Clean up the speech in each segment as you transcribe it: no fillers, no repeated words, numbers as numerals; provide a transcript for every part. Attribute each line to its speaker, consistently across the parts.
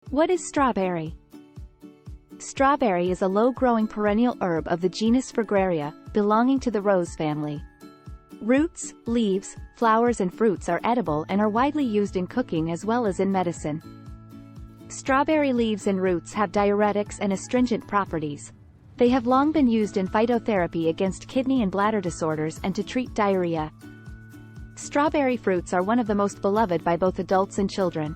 Speaker 1: What is strawberry? Strawberry is a low-growing perennial herb of the genus Fragaria, belonging to the rose family. Roots, leaves, flowers and fruits are edible and are widely used in cooking as well as in medicine. Strawberry leaves and roots have diuretics and astringent properties. They have long been used in phytotherapy against kidney and bladder disorders and to treat diarrhea. Strawberry fruits are one of the most beloved by both adults and children.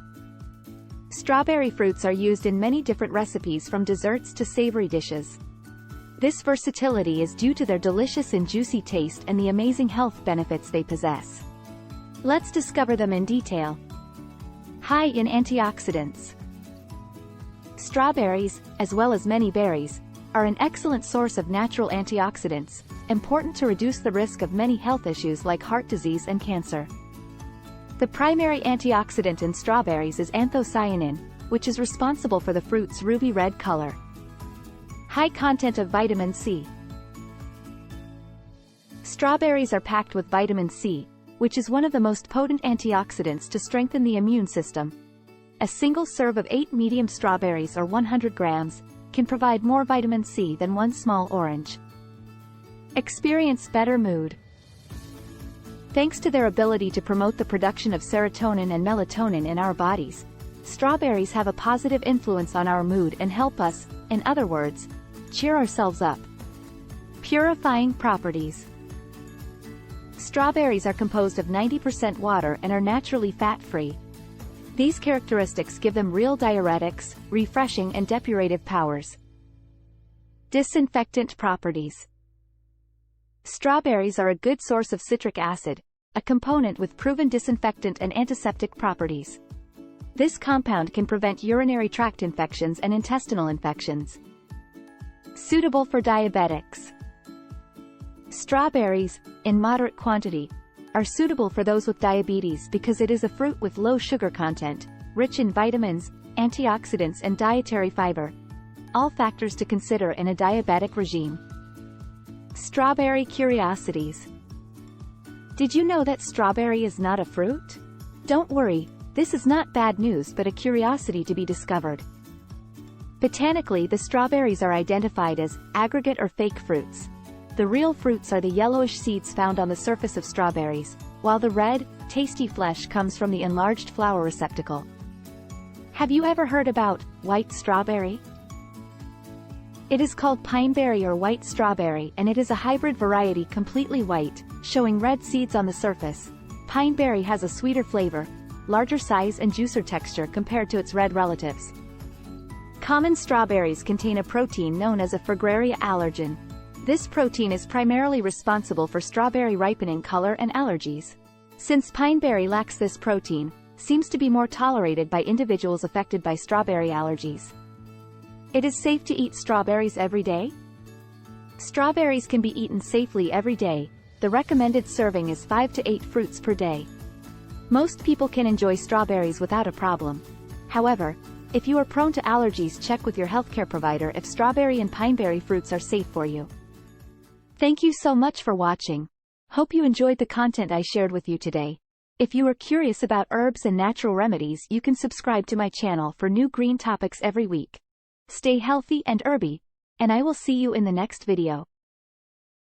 Speaker 1: Strawberry fruits are used in many different recipes from desserts to savory dishes. This versatility is due to their delicious and juicy taste and the amazing health benefits they possess. Let's discover them in detail. High in antioxidants. Strawberries, as well as many berries, are an excellent source of natural antioxidants, important to reduce the risk of many health issues like heart disease and cancer. The primary antioxidant in strawberries is anthocyanin, which is responsible for the fruit's ruby red color. High content of vitamin C. Strawberries are packed with vitamin C, which is one of the most potent antioxidants to strengthen the immune system. A single serve of 8 medium strawberries or 100 grams can provide more vitamin C than one small orange. Experience better mood. Thanks to their ability to promote the production of serotonin and melatonin in our bodies, strawberries have a positive influence on our mood and help us, in other words, cheer ourselves up. Purifying properties. Strawberries are composed of 90% water and are naturally fat-free. These characteristics give them real diuretics, refreshing and depurative powers. Disinfectant properties. Strawberries are a good source of citric acid, a component with proven disinfectant and antiseptic properties. This compound can prevent urinary tract infections and intestinal infections. Suitable for diabetics. Strawberries, in moderate quantity, are suitable for those with diabetes because it is a fruit with low sugar content, rich in vitamins, antioxidants and dietary fiber, all factors to consider in a diabetic regime. Strawberry curiosities. Did you know that strawberry is not a fruit? Don't worry, this is not bad news but a curiosity to be discovered. Botanically, the strawberries are identified as aggregate or fake fruits. The real fruits are the yellowish seeds found on the surface of strawberries, while the red, tasty flesh comes from the enlarged flower receptacle. Have you ever heard about white strawberry? It is called pineberry or white strawberry and it is a hybrid variety completely white, showing red seeds on the surface. Pineberry has a sweeter flavor, larger size and juicier texture compared to its red relatives. Common strawberries contain a protein known as a Fragaria allergen. This protein is primarily responsible for strawberry ripening color and allergies. Since pineberry lacks this protein, seems to be more tolerated by individuals affected by strawberry allergies. It is safe to eat strawberries every day? Strawberries can be eaten safely every day. The recommended serving is 5 to 8 fruits per day. Most people can enjoy strawberries without a problem. However, if you are prone to allergies, check with your healthcare provider if strawberry and pineberry fruits are safe for you. Thank you so much for watching. Hope you enjoyed the content I shared with you today. If you are curious about herbs and natural remedies, you can subscribe to my channel for new green topics every week. Stay healthy and herby, and I will see you in the next video.